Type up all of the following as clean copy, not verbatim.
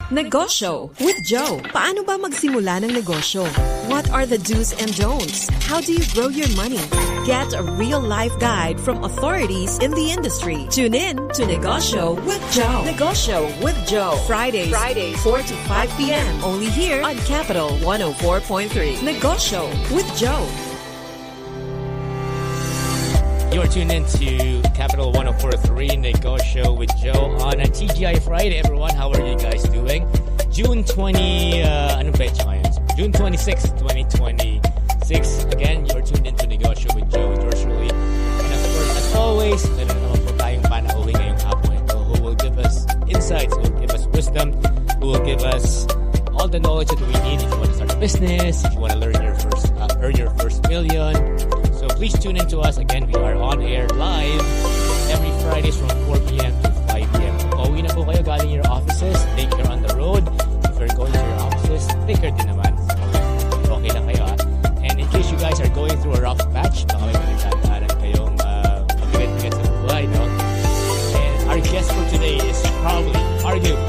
Negosyo with Joe. Paano ba magsimula ng negosyo? What are the do's and don'ts? How do you grow your money? Get a real-life guide from authorities in the industry. Tune in to Negosyo with Joe. Negosyo with Joe. Fridays 4 to 5 p.m. Only here on Capital 104.3. Negosyo with Joe. You're tuned in to Capital 104.3 Negosyo with Joe on a TGI Friday, everyone. How are you guys doing? June 20, anong petsa ngayon? June 26, 2026. Again, you're tuned in to Negosyo with Joe, yours truly. And of course, as always, meron naman po tayong panauwi ngayong hapon ito who will give us insights, who will give us wisdom, who will give us all the knowledge that we need if you want to start a business, if you want to earn your first million. So please tune in to us. Again, we are on air live every Fridays from 4 p.m. to 5 p.m. Pauwi na po kayo galing your offices. Think you're on the road. If you're going to your offices, take care din naman. So, okay lang kayo ha. And in case you guys are going through a rough patch, baka may pinagdadaanan kayong mabigat-bigat sa buhay, no? And our guest for today is probably, arguably,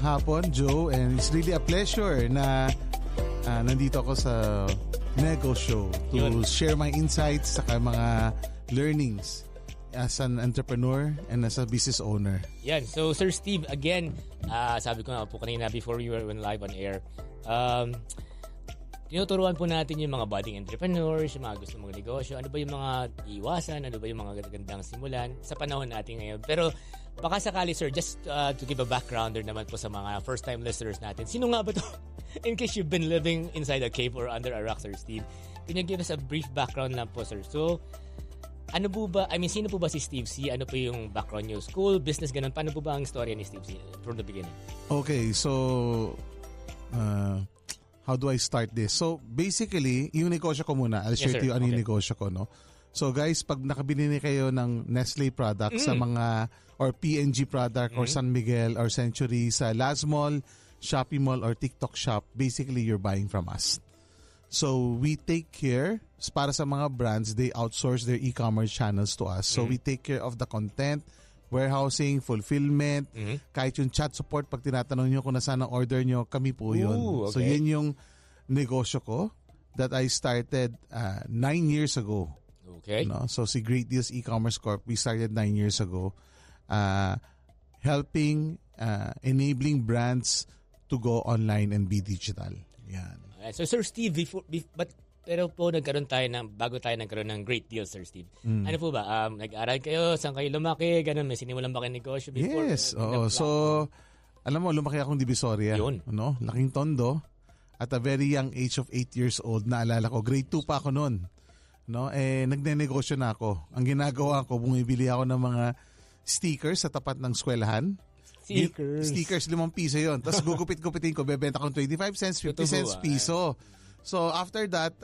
hapon, Joe, and it's really a pleasure na nandito ako sa Negosyo to share my insights sa mga learnings as an entrepreneur and as a business owner. Yan. So, Sir Steve, again, sabi ko nga po kanina before we went live on air, tinuturuan po natin yung mga budding entrepreneurs, yung mga gusto magnegosyo, ano ba yung mga iwasan, ano ba yung mga gandang simulan sa panahon natin ngayon. Pero baka sakali, sir, just to give a backgrounder naman po sa mga first-time listeners natin. Sino nga ba to? In case you've been living inside a cave or under a rock, Sir Steve, can you give us a brief background lang po, sir? So, ano po ba, sino po ba si Steve C? Ano po yung background niyo? School, business, ganun. Paano po ba ang storya ni Steve C from the beginning? Okay, so, how do I start this? So, basically, yung negosyo ko muna. I'll share to you ano yung negosyo ko, no? So, guys, pag nakabili kayo ng Nestle product sa mga, or P&G product, or San Miguel, or Century, sa Laz Mall, Shopee Mall, or TikTok Shop, basically, you're buying from us. So, we take care, para sa mga brands, they outsource their e-commerce channels to us. So, we take care of the content, warehousing, fulfillment, kahit yung chat support, pag tinatanong nyo kung nasaan ang order nyo, kami po yun. Ooh, okay. So, yun yung negosyo ko that I started 9 years ago. Okay. No? So, si Great Deals E-Commerce Corp, we started 9 years ago helping, enabling brands to go online and be digital. Yan. So, Sir Steve, pero po bago tayo nagkaroon ng Great Deals, Sir Steve. Ano po ba? Nag-aral kayo? Saan kayo lumaki? Ganun, may sinimulan ba kayo negosyo before? Yes. So, alam mo, lumaki akong Divisoria. Yun. No? Laking Tondo. At a very young age of 8 years old, naalala ko, grade 2 pa ako noon. No? Nagnenegosyo na ako. Ang ginagawa ko, bumibili ako ng mga stickers sa tapat ng eskwelahan. Stickers, 5 piso yun. Tapos gugupit-gupitin ko, bebenta ko 25 cents, 50 cents, piso. So, after that,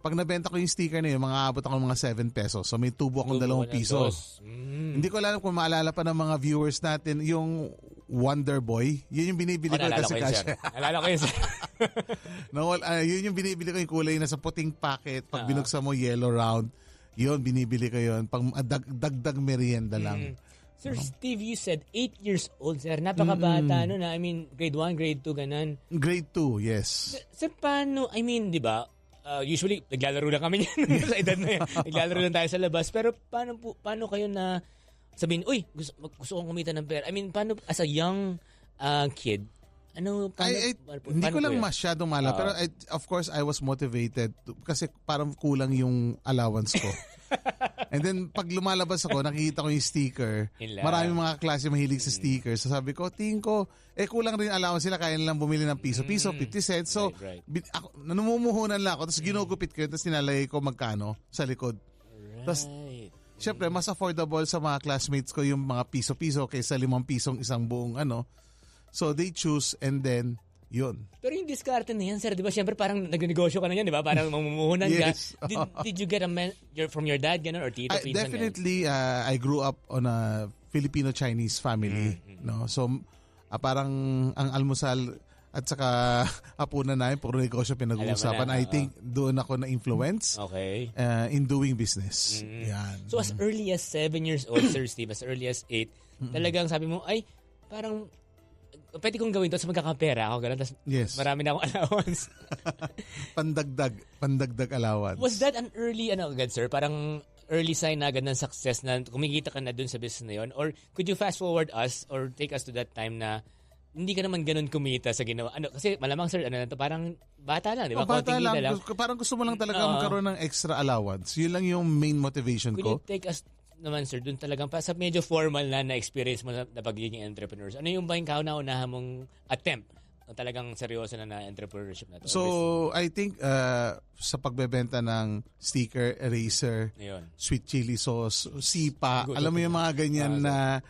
pag nabenta ko yung sticker na yun, abot ako ng mga 7 pesos. So, may tubo akong 2 piso. Hindi ko alam kung maalala pa ng mga viewers natin, yung Wonder Boy. Yun yung binibili ko kasi cash. Alala ko yun, sir. No, yun yung binibili ko yung kulay na sa puting packet. Pag binuksan mo, yellow round. Yun, binibili ko yun. Pag dagdag merienda lang. Sir Steve, you said 8 years old, sir. Napakabata no na. Grade 1, grade 2, ganun. Grade 2, yes. Sir, paano? Di ba? Usually, naglalaro lang kami yan sa edad na yan. Naglalaro lang tayo sa labas. Pero paano kayo na sabihin, uy, gusto kong kumita ng pera? Paano as a young kid, hindi ko lang masyadong maalala. Pero of course, I was motivated kasi parang kulang yung allowance ko. And then, pag lumalabas ako, nakikita ko yung sticker. Maraming mga klase mahilig sa sticker. So sabi ko, tingin ko, kulang rin allowance sila. Kaya nilang bumili ng piso-piso, 50 cents. So, namumuhunan lang ako. Tapos ginugupit ko yun. Tapos nilalagay ko magkano sa likod. Tapos, Syempre, mas affordable sa mga classmates ko yung mga piso-piso kaysa 5 pisong isang buong So, they choose and then, yun. Pero yung diskarte na yan, sir, di ba? Syempre parang nagnegosyo ka na yan, di ba? Parang mamumuhunan Yes. ka. Did you get from your dad, ganun, or tito, pinsan? Definitely, I grew up on a Filipino-Chinese family. No? So, parang ang almusal at saka hapunan namin, puro negosyo pinag-uusapan. I think doon ako na-influence in doing business. Yan. So as early as 7 years old, Sir Steve, as early as 8, talagang sabi mo, ay, parang, pwede kong gawin to sa magkakapera ako, gano'n. Tapos marami na akong allowance. Pandagdag allowance. Was that an early, agad, sir? Parang early sign na agad ng success na kumikita ka na dun sa business na yun? Or could you fast forward us or take us to that time na hindi ka naman ganun kumita sa ginawa. Kasi malamang, sir, parang bata lang, di ba? Bata lang. Parang gusto mo lang talaga magkaroon ng extra allowance. Yun lang yung main motivation ko. Could you take us naman, sir, dun talagang sa medyo formal na experience mo na pagiging entrepreneurs? Ano yung ba yung kauna-unahan mong attempt na talagang seryoso na entrepreneurship na to? So, I think sa pagbebenta ng sticker, eraser, sweet chili sauce, sipa, alam mo yung mga ganyan na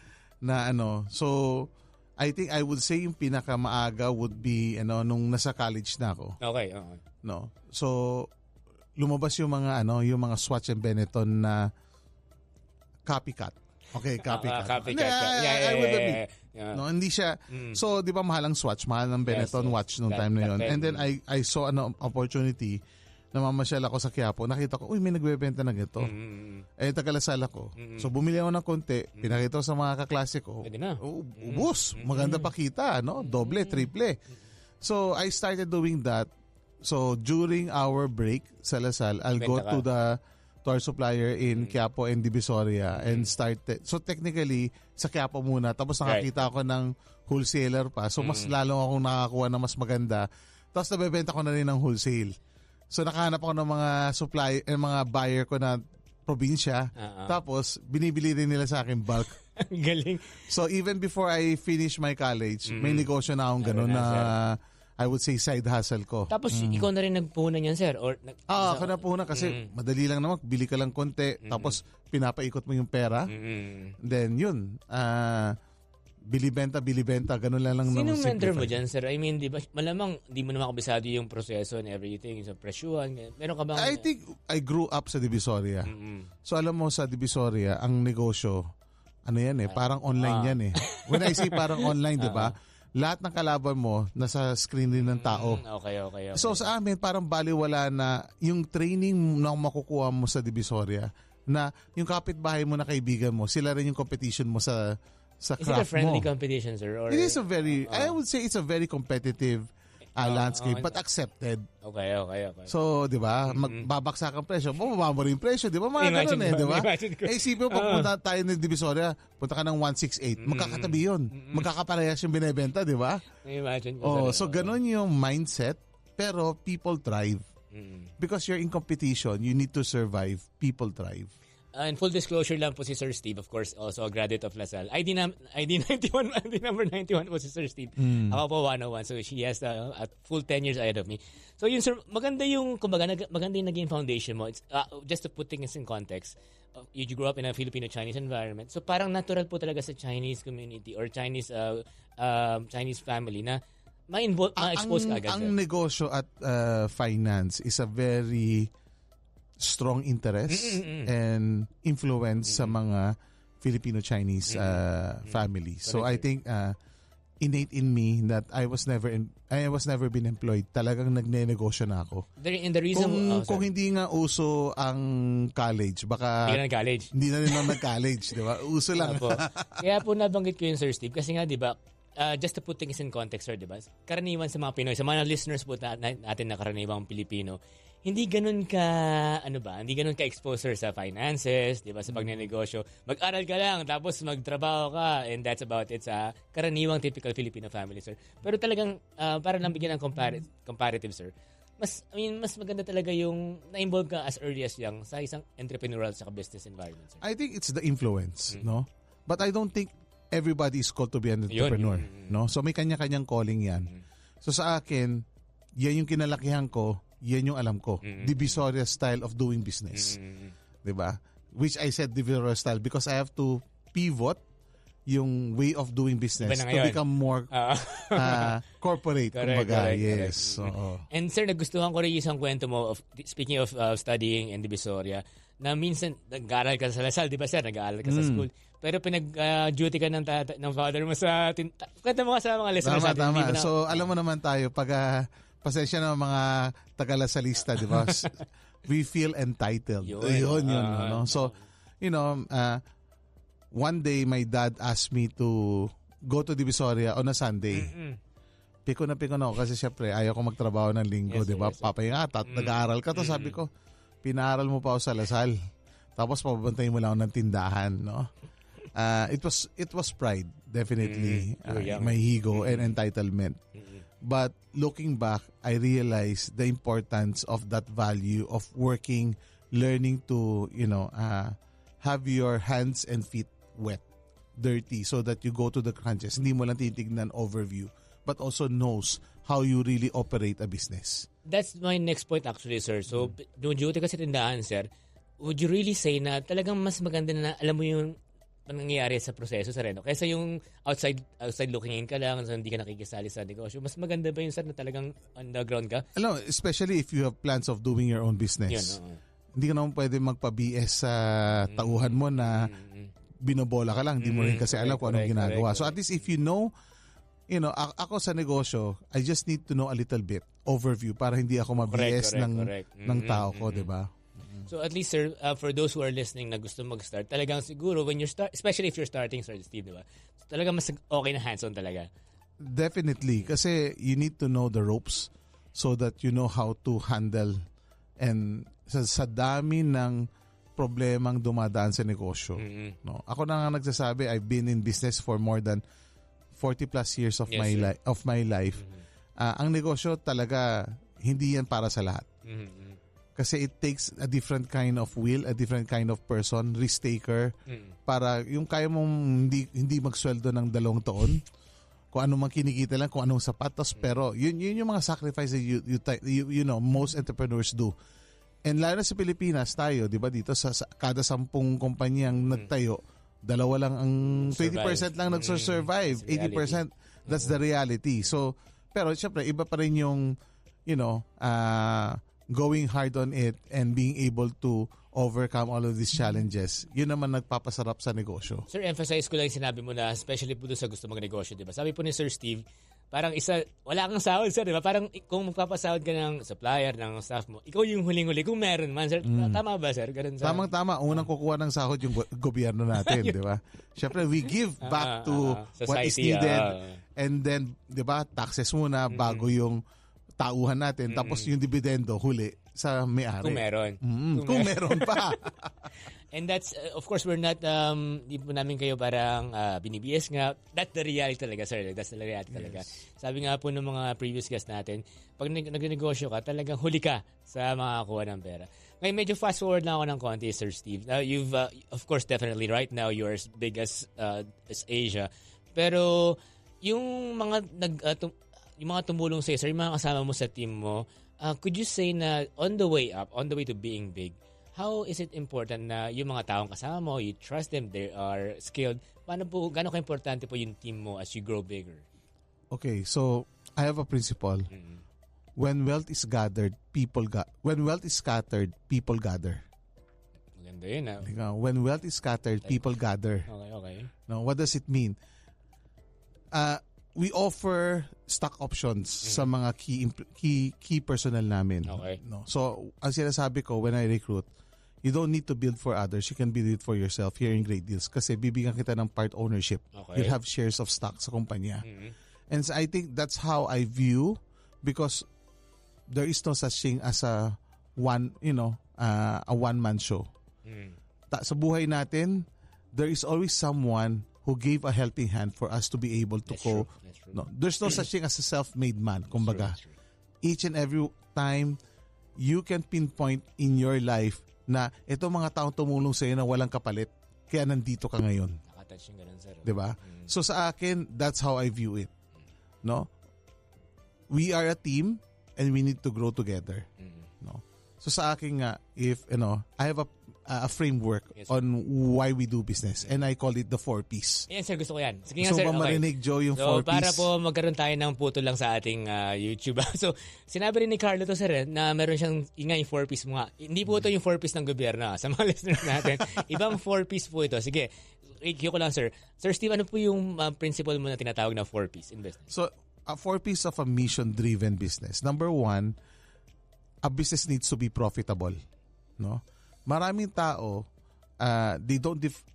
So, I think I would say yung pinakamaaga would be nung nasa college na ako. Okay. No. So lumabas yung mga yung mga Swatch and Benetton na copycat. Okay, copycat. I would admit. No, hindi siya. So, 'di ba mahal ang Swatch, mahal ng Benetton watch nung time na 'yon. And then I saw an opportunity. Namamasyal ako sa Quiapo, nakita ko, may nagbebenta na ganito. Tagalasal ako. So, bumili ako ng konti, pinakita ko sa mga kaklase ko. Pwede na. Ubus, maganda pa kita, doble, triple. So, I started doing that. So, during our break sa Lasal, I'll go to our supplier in Quiapo and Divisoria and started. So, technically, sa Quiapo muna. Tapos, nakakita ako ng wholesaler pa. So, mas lalo akong nakakuha na mas maganda. Tapos, nabebenta ko na rin ng wholesale. So nakahanap ako ng mga mga buyer ko na probinsya. Tapos binibili rin nila sa akin bulk. Galing. So even before I finish my college, may negosyo na akong gano'n na I would say side hustle ko. Tapos ikaw na rin nagpuhunan yan, sir? Ako na puhunan kasi madali lang naman. Bili ka lang konti. Tapos pinapaikot mo yung pera. Then yun. Bili-benta, ganun lang. Sinong mentor mo dyan, sir? I mean, di ba, malamang di mo naman kabisado yung proseso and everything, sa presyuhan. Meron ka bang... I think I grew up sa Divisoria. So alam mo sa Divisoria, ang negosyo, parang online yan eh. When I say parang online, di ba? Lahat ng kalaban mo, nasa screen din ng tao. Okay. So sa amin, parang baliwala na yung training na makukuha mo sa Divisoria, na yung kapitbahay mo na kaibigan mo, sila rin yung competition mo sa craft mo. Is it a friendly competition, sir? Or... It is I would say it's a very competitive landscape, but accepted. Okay. So, di ba, magbabaksak ang presyo, mababa mo rin yung presyo, di ba? Mga ganun di ba? Isipin mo, pagpunta tayo ng Divisoria, punta ka ng 168, magkakatabi yun. Magkakaparehas yung binibenta, di ba? Imagine ko. So, ganun yung mindset, pero people thrive. Because you're in competition, you need to survive, people thrive. And full disclosure lang po si Sir Steve, of course, also a graduate of LaSalle. ID number 91 po si Sir Steve. Ako po 101, so she has a full 10 years ahead of me. So yun, sir, maganda yung naging foundation mo. It's, just to put things in context, you grew up in a Filipino-Chinese environment. So parang natural po talaga sa Chinese community or Chinese family na ma-expose ka agad. Ang negosyo at finance is a very strong interest and influence sa mga Filipino-Chinese families. So I think innate in me that I was never been employed. Talagang nagne-negosyo na ako. And the reason kung hindi nga uso ang college, baka hindi na rin ako nag-college, di ba? Uso lang. Kaya po nabanggit ko yun, Sir Steve, kasi nga, di ba, just to put things in context, sir, di ba? Karaniwan sa mga Pinoy, sa mga listeners po natin na karaniwang Pilipino, hindi ganun ka-exposure sa finances, di ba, sa pagnenegosyo. Mag-aral ka lang, tapos magtrabaho ka, and that's about it sa karaniwang typical Filipino family, sir. Pero talagang, para lang bigyan ng comparative, sir, mas maganda talaga yung na-involve ka as early as young sa isang entrepreneurial sa business environment, sir. I think it's the influence, no? But I don't think everybody is called to be an entrepreneur, no? So may kanya-kanyang calling yan. So sa akin, yan yung kinalakihan ko, yan yung alam ko. Divisoria style of doing business. 'Di ba? which I said divisional style because I have to pivot yung way of doing business to become more corporate. Correct. Yes. So, and sir, nagustuhan ko rin yung isang kwento mo of speaking of studying in Divisoria na minsan nag-aaral ka sa Lasal, di ba sir? Nag-aaral ka sa school. Pero pinag-duty ka ng father mo sa kwento mo ka sa mga listeners natin. Tama. So alam mo naman tayo pag pasensya na mga taga-Lasalista, di ba? We feel entitled. Yun. No? So, one day, my dad asked me to go to Divisoria on a Sunday. Piko na ako kasi syempre ayaw ko magtrabaho ng linggo, di ba? Papahinga, nag-aaral ka to. Sabi ko, pinaaral mo pa ako sa Lasal. Tapos papabantayin mo lang ako ng tindahan, no? It was pride, definitely. My ego and entitlement. But looking back, I realized the importance of that value of working, learning to, have your hands and feet wet, dirty, so that you go to the crunches. Hindi mo lang titignan overview, but also knows how you really operate a business. That's my next point actually, sir. So, doon duty ka sa tindahan, sir, would you really say na talagang mas maganda na alam mo yung nangyayari sa proseso sa Reno kaysa yung outside looking in ka lang, so hindi ka nakikisali sa negosyo? Mas maganda ba yung sir na talagang on the ground ka? Alam, especially if you have plans of doing your own business. Hindi ka naman pwede magpa-BS sa tauhan mo na binobola ka lang, hindi mo rin kasi alam kung anong ginagawa. So at least if you know, ako sa negosyo, I just need to know a little bit overview para hindi ako ma-BS ng tao ko, di ba? So at least sir, for those who are listening na gusto mag-start, talagang siguro when you're especially if you're starting, Sir Steve, di ba? So, talagang mas okay na hands-on talaga. Definitely, kasi you need to know the ropes so that you know how to handle and sa dami ng problemang dumadaan sa negosyo. No? Ako na nga nagsasabi, I've been in business for more than 40 plus years of my life. Ang negosyo talaga hindi yan para sa lahat. Kasi it takes a different kind of will, a different kind of person, risk taker, para yung kaya mong hindi magsweldo ng 2 taon, kung ano man kinikita lang, kung anong sapatos, pero yun yung mga sacrifices you know most entrepreneurs do. And lalo na sa Pilipinas tayo, di ba dito sa kada 10 kumpanyang nagtayo, 2 lang ang 20% lang nagsurvive, 80% that's the reality. So, pero syempre iba pa rin yung going hard on it and being able to overcome all of these challenges, yun naman nagpapasarap sa negosyo. Sir, emphasize ko lang yung sinabi mo na especially po doon sa gusto magnegosyo, di ba? Sabi po ni Sir Steve, parang wala kang sahod, sir, di ba? Parang kung magpapasahod ka ng supplier, ng staff mo, ikaw yung huling-huli. Kung meron man, sir, tama ba, sir? Ganun sa... Tamang-tama. Unang kukuha ng sahod yung gobyerno natin, di ba? Siyempre, we give back to what is needed. And then, di ba, taxes muna bago yung tauhan natin, tapos yung dividendo huli sa may-ari. Kung meron. Kung meron pa. And that's, of course, we're not, di po namin kayo parang binibiyes nga. That's the reality talaga, sir. That's the reality talaga. Sabi nga po ng mga previous guests natin, pag nag-negosyo ka, talagang huli ka sa makakakuha ng pera. Ngayon, medyo fast forward na ako ng konti, Sir Steve. Now, you've, of course, definitely right now, you're as big as Asia. Pero, yung mga yung mga tumulong sa'yo, sir, yung mga kasama mo sa team mo, could you say na on the way up, on the way to being big, how is it important na yung mga taong kasama mo, you trust them, they are skilled, gaano ka-importante po yung team mo as you grow bigger? Okay, so I have a principle. When wealth is gathered, when wealth is scattered, people gather. Maganda yun, When wealth is scattered, people gather. Okay. Now, what does it mean? We offer stock options sa mga key personnel namin. Okay. No. So, ang sinasabi ko when I recruit, you don't need to build for others. You can build it for yourself here in Great Deals kasi bibigyan kita ng part ownership. Okay. You'll have shares of stock sa kumpanya. And so I think that's how I view, because there is no such thing as a one-man show. Sa buhay natin, there is always someone who gave a helping hand for us to be able to go. No, there's no such thing as a self-made man, kumbaga. Each and every time, you can pinpoint in your life na ito mga taong tumulong sa'yo na walang kapalit, kaya nandito ka ngayon. Nakatouch yung ganun, sir. Diba? So sa akin, that's how I view it. No? We are a team and we need to grow together. No? So sa akin nga, if, I a framework on why we do business. And I call it the 4Ps. Yan, sir. Gusto ko yan. Sige nga, Gusto sir. mo ba marinig, Joe, yung 4Ps? Para po magkaroon tayo ng puto lang sa ating YouTube. So, sinabi rin ni Carlo to, sir, na meron siyang yung 4Ps mo nga. Hindi po ito yung 4Ps ng gobyerno. Sa mga listeners natin. Ibang 4Ps po ito. Sige, i-cue ko lang, sir. Sir Steve, ano po yung principle mo na tinatawag na 4Ps in business? So, a 4Ps of a mission-driven business. Number one, a business needs to be profitable. No? Maraming tao,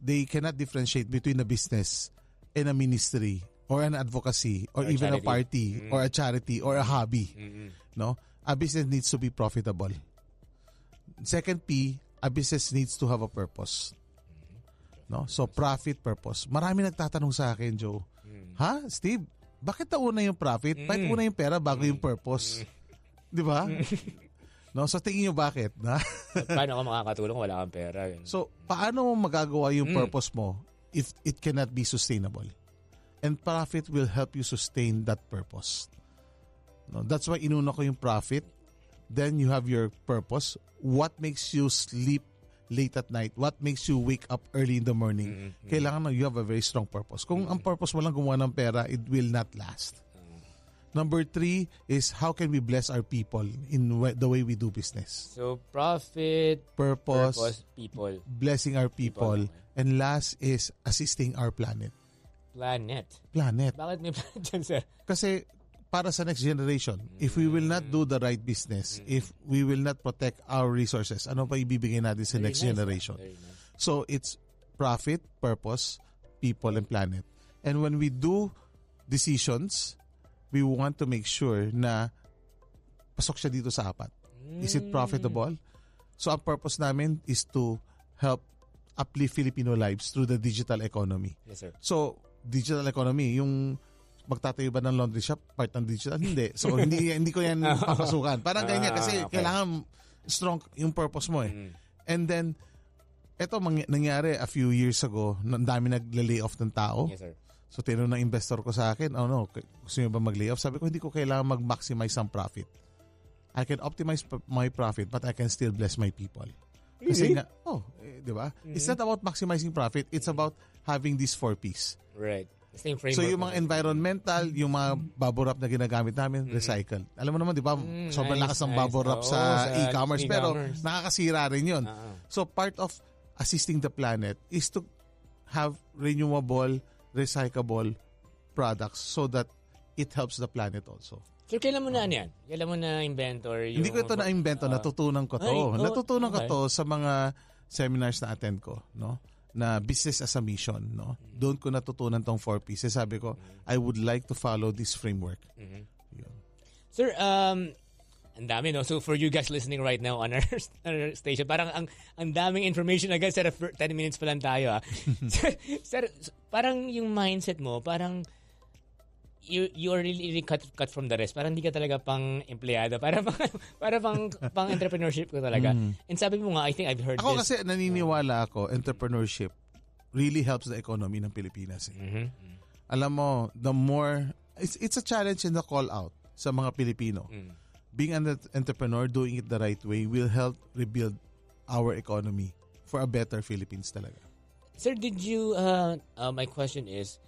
they cannot differentiate between a business and a ministry or an advocacy or even a party or a charity or a hobby. No, a business needs to be profitable. Second P, a business needs to have a purpose. No, so profit, purpose. Marami nagtatanong sa akin, Joe. Ha, Steve, bakit nauna yung profit? Bakit una yung pera bago yung purpose? 'Di ba? No, so tingin niyo bakit, na? Paano ka makakatulong kung wala kang pera? Yun? So, paano mo magagawa yung purpose mo if it cannot be sustainable? And profit will help you sustain that purpose. No, that's why inuna ko yung profit. Then you have your purpose. What makes you sleep late at night? What makes you wake up early in the morning? Kailangan na you have a very strong purpose. Kung ang purpose mo lang gumawa ng pera, it will not last. Number 3 is how can we bless our people in the way we do business. So, profit, purpose, people. blessing our people. And last is assisting our planet. Planet. Bakit may planet dyan, sir? Kasi para sa next generation, if we will not do the right business, if we will not protect our resources, ano pa ibibigay natin sa next generation? So, it's profit, purpose, people, and planet. And when we do decisions, we want to make sure na pasok siya dito sa apat. Is it profitable? So, ang purpose namin is to help uplift Filipino lives through the digital economy. Yes, sir. So, digital economy, yung magtatayo ba ng laundry shop, part ng digital? Hindi. So, hindi ko yan papasukan. Parang ganyan kasi kailangan strong yung purpose mo eh. And then, eto nangyari a few years ago, ang dami nag-lay off ng tao. Yes, sir. So, tinanong ng investor ko sa akin, gusto niyo ba mag-layoff? Sabi ko, hindi ko kailangan mag-maximize ang profit. I can optimize my profit, but I can still bless my people. Kasi nga, di ba? It's not about maximizing profit. It's about having these 4Ps. Right. Same framework. So, yung mga environmental, yung mga bubble wrap na ginagamit namin, recycle. Alam mo naman, di ba? Sobrang lakas ng bubble wrap sa e-commerce, pero nakakasira rin yun. So, part of assisting the planet is to have renewable, recyclable products so that it helps the planet also. So, kailan mo na yan? Kailan mo na invento? Hindi ko ito na-invento, natutunan ko to. Natutunan ko to sa mga seminars na attend ko, no? Na business as a mission, no? Doon ko natutunan tong 4Ps. Sabi ko, I would like to follow this framework. Yun. Sir, ang dami, no? So, for you guys listening right now on our station, parang ang daming information agad. Sir, 10 minutes pa lang tayo, sir, parang yung mindset mo, parang you are really cut from the rest. Parang hindi ka talaga pang empleyado. Para pang entrepreneurship ko talaga. And sabi mo nga, I think I've heard ako this. Kasi naniniwala ako, entrepreneurship really helps the economy ng Pilipinas. Alam mo, the more, it's a challenge in the call out sa mga Pilipino. Being an entrepreneur, doing it the right way will help rebuild our economy for a better Philippines talaga. Sir, did you, my question is,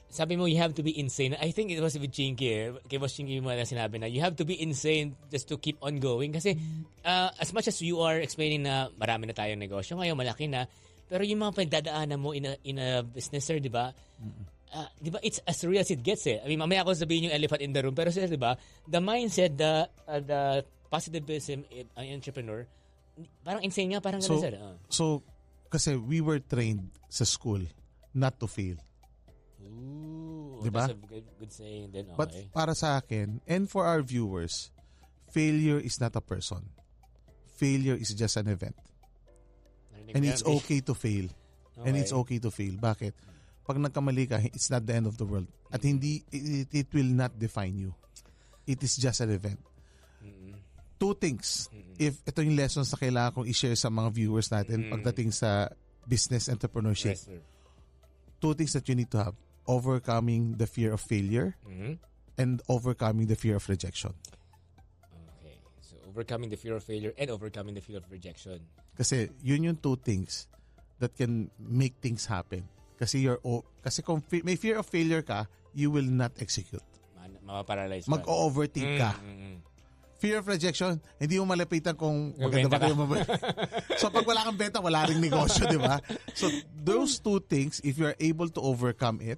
sabi mo, you have to be insane. I think it was with Chinky. Kay Boss Chinky mo na sinabi na you have to be insane just to keep on going. Kasi as much as you are explaining na marami na tayong negosyo ngayon, malaki na, pero yung mga pagdadaanan mo in a business, sir, di ba? Di ba, it's as real as it gets eh. I mean, mamaya ako sabihin yung elephant in the room. Pero sir, di ba, the mindset, the positivism, ang entrepreneur, parang insane nga, parang gano'n, sir. So, kasi we were trained sa school not to fail. Ooh, diba? That's a good saying then. Okay. But para sa akin, and for our viewers, failure is not a person. Failure is just an event. And it's okay to fail. Okay. And it's okay to fail. Bakit? Pag nagkamali ka, it's not the end of the world. At hindi, it will not define you. It is just an event. Two things. If ito yung lessons na kailangan kong i-share sa mga viewers natin pagdating sa business entrepreneurship. Yes, sir. Two things that you need to have. Overcoming the fear of failure and overcoming the fear of rejection. Okay. So, overcoming the fear of failure and overcoming the fear of rejection. Kasi yun yung two things that can make things happen. Kasi kung may fear of failure ka, you will not execute. Mapaparalyze ka. Mag-overthink ka. Fear of rejection, hindi mo malapitan kung maganda ba tayo mabalik. So pag wala kang benta, wala ring negosyo, di ba? So those two things, if you are able to overcome it,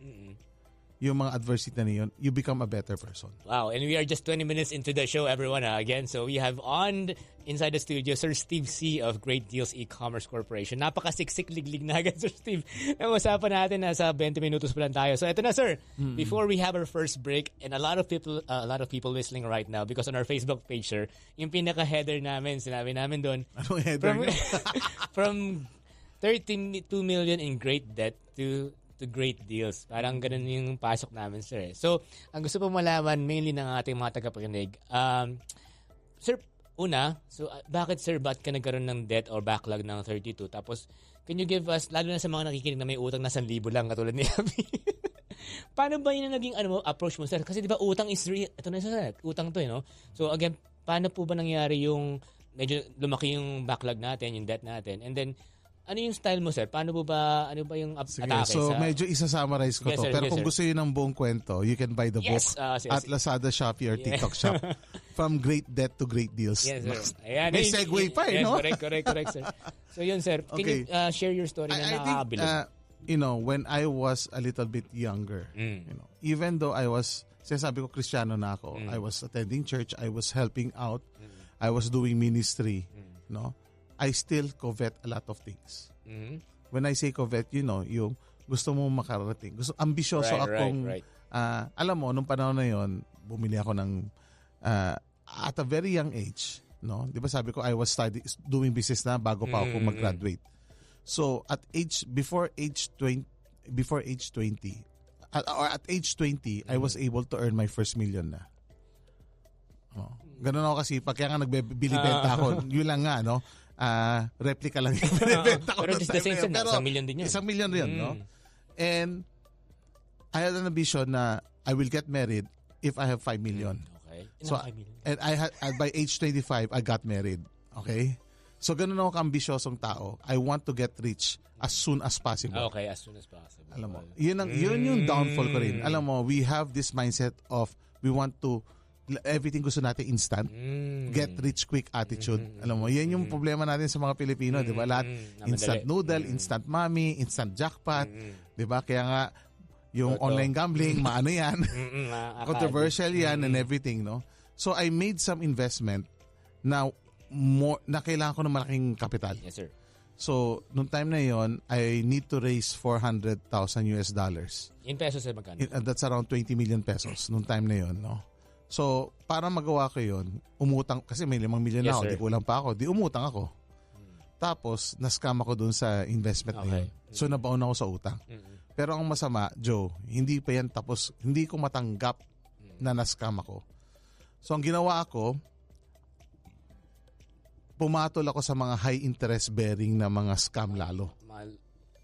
yung mga adversity na yun, you become a better person. Wow, and we are just 20 minutes into the show, everyone. Again, so we have on inside the studio, Sir Steve C. of Great Deals E-Commerce Corporation. Napakasiksik liglig na agad, Sir Steve. Namusapan natin, nasa 20 minutos pa lang tayo. So ito na, sir. Before we have our first break, and a lot of people listening right now, because on our Facebook page, sir, yung pinaka-header namin, sinabi namin doon. Anong header nyo? From 32 million in great debt to great deals. Parang ganun yung pasok namin, sir. So, ang gusto po malaman mainly ng ating mga tagapakinig, sir, bakit ba't ka nagkaroon ng debt or backlog ng 32? Tapos, can you give us, lalo na sa mga nakikinig na may utang na 1,000 lang katulad ni Abby, paano ba yun ang naging approach mo, sir? Kasi di ba utang is real. Ito na, sir, utang to, no? So, again, paano po ba nangyari yung medyo lumaki yung backlog natin, yung debt natin, and then, ano yung style mo, sir? Ano ba yung atake? So, medyo isa-summarize ko yes, to. Sir, pero yes, kung sir. gusto yun ng buong kwento, you can buy the book at Lazada, Shopee, or TikTok Shop. From Great Debt to Great Deals. Yes, sir. Ayan, may segue pa, yes, no? Correct, sir. So, yun, sir. Can you share your story na nakakabilog? I think, when I was a little bit younger, even though sinasabi ko Kristiyano na ako, I was attending church, I was helping out, I was doing ministry, no? I still covet a lot of things. When I say covet, yung gusto mo makarating. Ambisyoso akong, alam mo, nung panahon na yon, bumili ako ng, at a very young age, no? Di ba sabi ko, I was doing business na bago pa ako mag-graduate. So, before age 20, or at age 20, I was able to earn my first million na. Ganun ako kasi, kaya nga nagbibili-benta ako, yun lang nga, no? Replica lang yung binibenta ko. Pero it's the same, sir, isang million din yun. Isang million rin, no? And I had an ambition na I will get married if I have 5 million. Okay. So, and by age 25, I got married. Okay? So, ganun ako ka-ambisyosong tao. I want to get rich as soon as possible. Okay, as soon as possible. Alam mo, yun yung downfall ko rin. Alam mo, we have this mindset of we want to everything gusto natin instant. Get rich quick attitude. Alam mo, yan yung problema natin sa mga Pilipino, di ba? Lahat instant noodle, instant mommy, instant jackpot, di ba? Kaya nga, yung online gambling, maano yan. Controversial yan and everything, no? So, I made some investment na kailangan ko ng malaking kapital. Yes, sir. So, nung time na yon, I need to raise $400,000. In pesos, sir, magkano? That's around 20 million pesos nung time na yon, no? So, para magawa ko yun, umutang, kasi may 5 million na ako, di kulang pa ako, di umutang ako. Tapos, na-scam ako dun sa investment na yun. So, nabaon ako sa utang. Pero ang masama, Joe, hindi pa yan tapos, hindi ko matanggap na na-scam ako. So, ang ginawa ko, pumatol ako sa mga high interest bearing na mga scam lalo.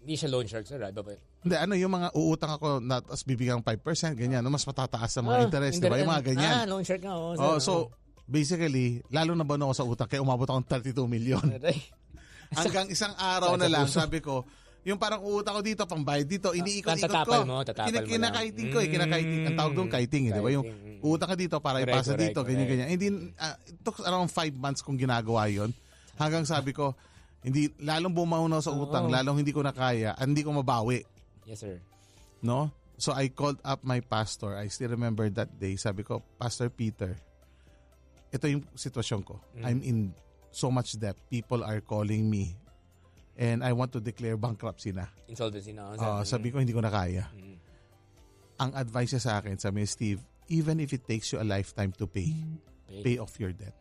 Hindi siya loan shark, sir. Iba ba? Hindi, yung mga uutang ako na tapos bibigyan 5%, ganyan, mas matataas sa mga interest, diba? Yung mga ganyan. Loan shark nga. So, basically, lalo na ba ako sa utang, kaya umabot akong 32 million. Hanggang isang araw na lang, sabi ko, yung parang uutang ko dito, pangbayad dito, iniikot-ikot ko. Kinakaiting ko Ang tawag doon, kiting, di ba? Yung uutang ka dito para ipasa dito, ganyan. Hindi, it took around 5 months kung ginagawa yon. Hanggang sabi ko, hindi, lalong bumaunaw sa utang, lalong hindi ko na kaya, hindi ko mabawi. Yes, sir. No? So I called up my pastor. I still remember that day. Sabi ko, Pastor Peter, ito yung sitwasyon ko. I'm in so much debt. People are calling me. And I want to declare bankruptcy na. Insolvency na. Sabi ko, hindi ko na kaya. Ang advice niya sa akin, sabi niya, Steve, even if it takes you a lifetime to pay off your debt.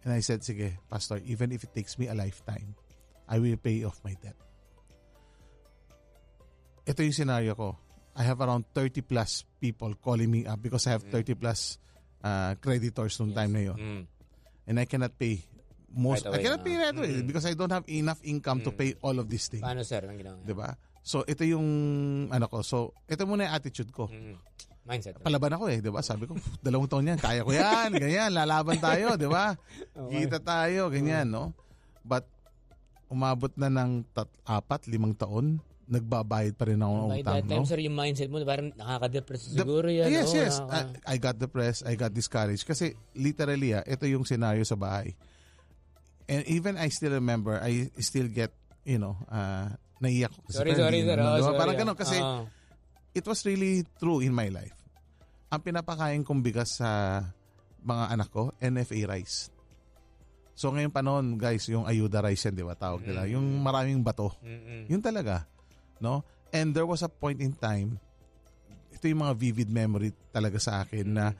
And I said, sige, Pastor, even if it takes me a lifetime, I will pay off my debt. Ito yung scenario ko. I have around 30 plus people calling me up because I have 30 plus creditors nung time na yun. And I cannot pay I cannot pay right away because I don't have enough income to pay all of these things. Paano, sir? Ang ginawa? Diba? So, ito yung ko. So, ito muna yung attitude ko. Mindset. Palaban ako diba? Sabi ko, 2 taon yan, kaya ko yan, ganyan, lalaban tayo, diba? Kita tayo, ganyan, no? But, umabot na ng 4-5 taon, nagbabayad pa rin ako ng By utang. that time, No? sir, yung mindset mo, parang nakaka-depress siguro yan. Yes. I got depressed, I got discouraged. Kasi literally, ito yung scenario sa bahay. And even I still remember, I still get, naiyak ko. Sorry, sir. Parang ganun. Kasi it was really true in my life. Ang pinapakain kong bigas sa mga anak ko, NFA rice. So ngayon pa noon, guys, yung ayuda rice yan, di ba? Tawag nila. Yung maraming bato. Yun talaga. No? And there was a point in time, ito yung mga vivid memory talaga sa akin na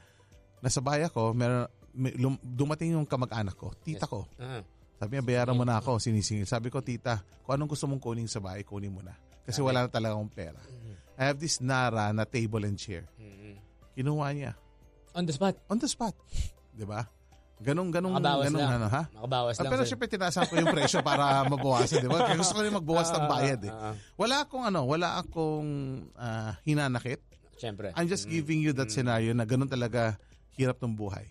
nasa bahay ako, dumating yung kamag-anak ko, tita ko. Sabi niya, bayaran mo na ako, sinisingil. Sabi ko, tita, kung anong gusto mong kunin sa bahay, kunin mo na. Kasi wala na talaga akong pera. I have this Nara na table and chair. Kinuha niya. On the spot? On the spot. Diba? Ganun, Makabawas lang. ha? Makabawas lang. Pero syempre, tinasan ko yung presyo para mabawasan, diba? Kaya gusto ko rin magbawas ng bayad, eh. Wala akong hinanakit. Syempre. I'm just giving you that scenario na ganun talaga hirap ng buhay.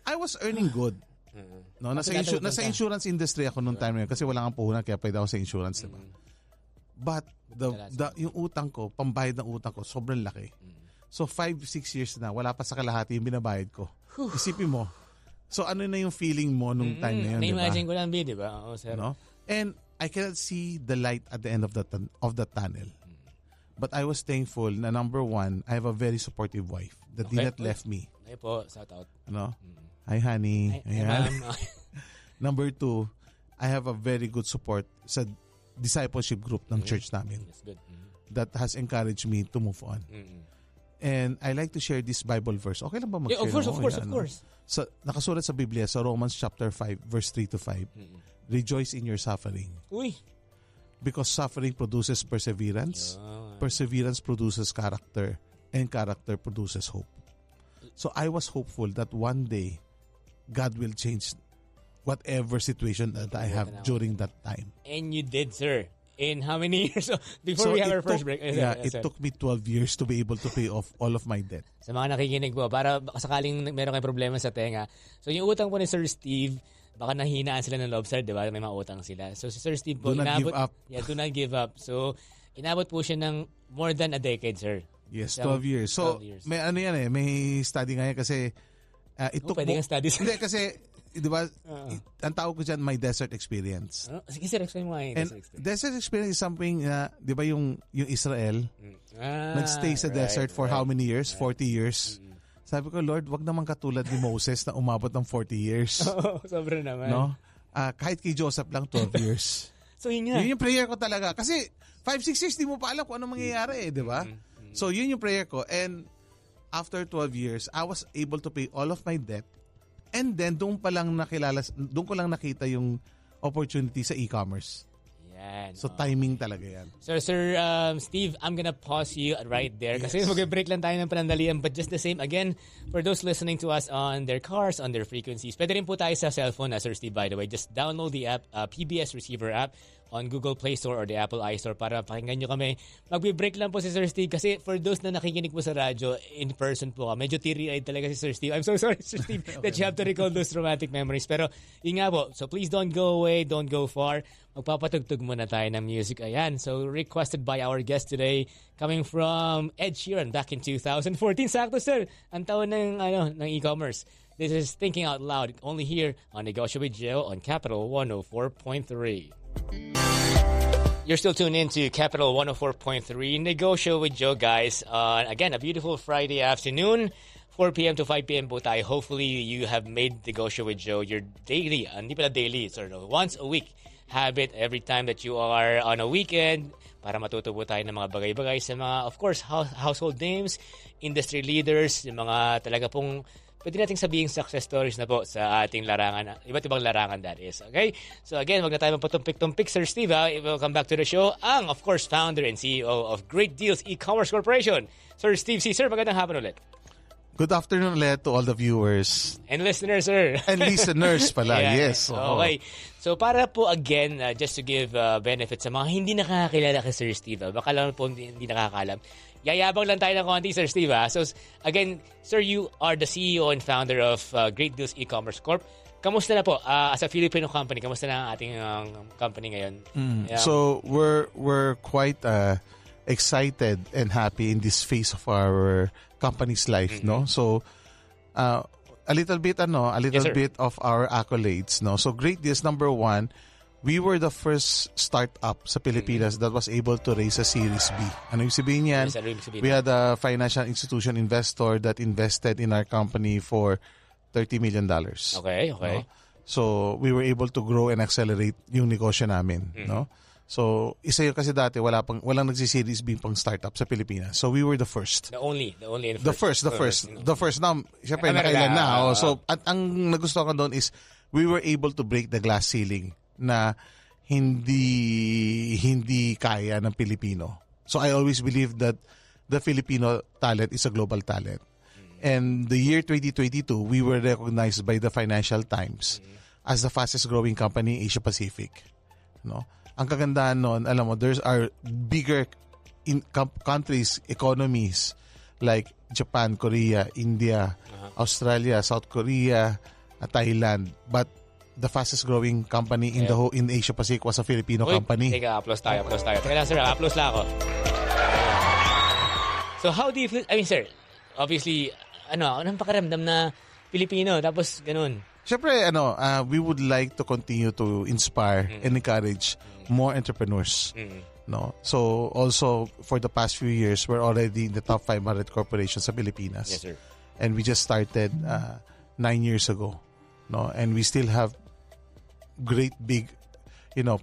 I was earning good. No, nasa insurance industry ako noong time na yun kasi wala kang puhunan kaya pwede ako sa insurance, diba? But yung utang ko, pambayad ng utang ko, sobrang laki. So 5-6 years na, wala pa sa kalahati yung binabayad ko. Isipin mo. So ano na yung feeling mo nung time na yun, diba? Na-imagine ko lang, diba? Oo, sir. No? And I cannot see the light at the end of the tunnel. But I was thankful na number one, I have a very supportive wife that did not left me. Ay po, shout out. No? Hi, honey. Ayan. Number two, I have a very good support sa discipleship group ng church namin. That's good. That has encouraged me to move on. And I like to share this Bible verse. Okay lang ba mag-share? Yeah, of course. So, nakasulat sa Biblia sa Romans chapter 5, verse 3-5. Rejoice in your suffering. Uy. Because suffering produces perseverance. Perseverance produces character. And character produces hope. So I was hopeful that one day, God will change whatever situation that I have during that time. And you did, sir. In how many years? Before we have our first break. It took me 12 years to be able to pay off all of my debt. Sa mga nakikinig po, para sakaling meron kayong problema sa tenga. So yung utang po ni Sir Steve, baka nahinaan sila ng loob, sir, di ba? May mga utang sila. So si Sir Steve po, do not give up. Yeah, do not give up. So inabot po siya ng more than a decade, sir. Yes, 12 years. So 12 years. may ano yan may study nga yan kasi it took pwede kang studies. Hindi kasi di ba, ang tawag ko dyan, my desert experience. Sige sir, explain mo nga yung desert experience. Desert experience is something na, di ba yung Israel, nagstay sa desert for how many years? 40 years. Sabi ko, Lord, wag naman katulad ni Moses na umabot ng 40 years. Oo, sobra naman. No? Kahit kay Joseph lang, 12 years. So yun nga. Yun yung prayer ko talaga. Kasi 5-6 years, di mo pa alam kung ano mangyayari, di ba? So yun yung prayer ko. And after 12 years, I was able to pay all of my debt. And then, doon ko lang nakita yung opportunity sa e-commerce. Yan. So, timing talaga yan. So, Sir Steve, I'm gonna pause you right there kasi mag-break lang tayo ng panandalian. But just the same, again, for those listening to us on their cars, on their frequencies, pwede rin po tayo sa cellphone, Sir Steve, by the way. Just download the app, PBS Receiver app on Google Play Store or the Apple iStore para pakinggan nyo kami. Mag-break lang po si Sir Steve kasi for those na nakikinig po sa radyo, in person po medyo teary-eyed talaga si Sir Steve. I'm so sorry, Sir Steve, that you have to recall those traumatic memories. Pero yun nga po, so please don't go away, don't go far. Magpapatugtog muna tayo ng music. Ayan, so requested by our guest today, coming from Ed Sheeran back in 2014. Sakto, sir, ang taon ng e-commerce. This is Thinking Out Loud, only here on Negosyo with Joe on Capital 104.3. You're still tuned in to Capital 104.3 Negosyo with Joe, guys. Again, a beautiful Friday afternoon, 4 p.m. to 5 p.m. po tayo. Hopefully, you have made Negosyo with Joe your daily, hindi pala daily, once a week habit every time that you are on a weekend para matuto po tayo ng mga bagay-bagay sa mga, of course, household names, industry leaders, yung mga talaga pong pwede nating sabihin success stories na po sa ating larangan, iba't ibang larangan that is. Okay? So again, wag na tayo magpatumpik-tumpik, Sir Steve. Welcome back to the show. Ang, of course, founder and CEO of Great Deals E-Commerce Corporation, Sir Steve C. Sir, magandang hapon ulit. Good afternoon ulit to all the viewers. And listeners, sir. And listeners pala, yeah. Yes. Okay. So para po again, just to give benefit sa mga hindi nakakakilala kay Sir Steve, baka lang po hindi nakakalam. Yayabang lang tayo ng konti, Sir Steve. So again, sir, you are the CEO and founder of Great Deals E-Commerce Corp. kamusta na po as a Filipino company? Kamusta na ang ating company ngayon? Yeah. So we're quite excited and happy in this phase of our company's life, no? So a little bit Yes, sir. bit of our accolades, no? So Great Deals, number one, we were the first startup sa Pilipinas that was able to raise a Series B. Ano yung sabihin yan? Yes, ano yung sabihin? We had a financial institution investor that invested in our company for $30 million. Okay. No? So, we were able to grow and accelerate yung negosyo namin. No? So, isa yun kasi dati, walang nagsi-Series B pang startup sa Pilipinas. So, we were the first. The only and The first. Now, syempre, Meron nakailan na. na. So, at ang nagustuhan ko doon is, we were able to break the glass ceiling na hindi kaya ng Pilipino. So, I always believe that the Filipino talent is a global talent. And the year 2022, we were recognized by the Financial Times as the fastest growing company in Asia Pacific. No? Ang kagandahan noon, alam mo, there's our bigger countries, economies like Japan, Korea, India, Australia, South Korea, Thailand. But the fastest growing company in in Asia Pacific was a Filipino company. Teka, applause tayo. Teka lang, sir, applause lang ako. So, how do you feel? I mean, sir, obviously, anong pakiramdam na Pilipino, tapos ganun? Siyempre, we would like to continue to inspire and encourage more entrepreneurs. No? So, also, for the past few years, we're already in the top 500 corporations sa Pilipinas. Yes, sir. And we just started 9 years ago. No? And we still have great big,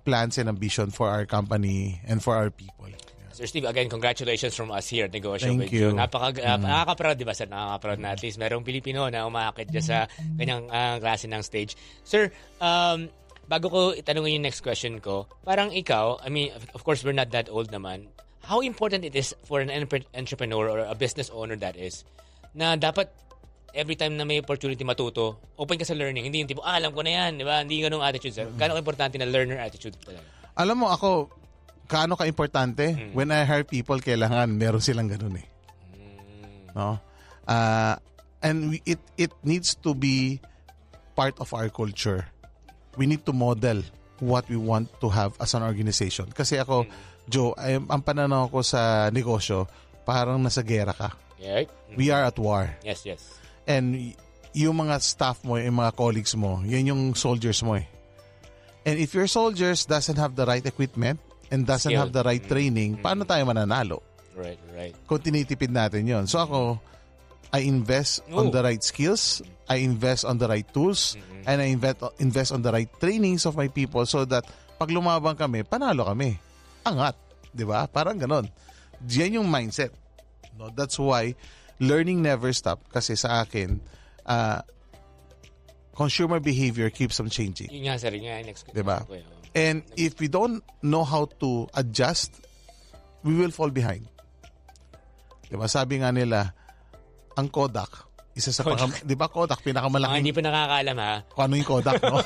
plans and ambition for our company and for our people. Sir Steve, again, congratulations from us here at Negosyo Thank with you. Nakaka-proud, di ba, sir? Nakaka-proud na at least merong Pilipino na umaakit dyan sa kanyang klase ng stage. Sir, bago ko itanongin yung next question ko, parang ikaw, I mean, of course, we're not that old naman. How important it is for an entrepreneur or a business owner that is, na dapat every time na may opportunity matuto, open ka sa learning. Hindi yung tipo, alam ko na yan, di ba? Hindi ganung attitude, sir. Gano'ng importante na learner attitude talaga? Alam mo, ako, kaano ka-importante? When I hire people, kailangan meron silang ganun eh. No? And it needs to be part of our culture. We need to model what we want to have as an organization. Kasi ako, Joe, ang pananaw ko sa negosyo, parang nasa gera ka. Yeah. We are at war. Yes. And yung mga staff mo, yung mga colleagues mo, yan yung soldiers mo eh. And if your soldiers doesn't have the right equipment, and doesn't have the right training, paano tayo mananalo? Right. Kung tinitipid natin yon. So ako, I invest on the right skills, I invest on the right tools, and I invest on the right trainings of my people so that pag lumabang kami, panalo kami. Angat. Di ba? Parang ganon. Yan yung mindset. No? That's why learning never stop. Kasi sa akin, consumer behavior keeps on changing. Yun nga, sir. Yun nga yung next question. Diba? And if we don't know how to adjust, we will fall behind. Diba? Sabi nga nila, ang Kodak, isa sa di ba Kodak, pinakamalaking... Mga hindi pa nakakaalam, ha? Kung ano yung Kodak, no?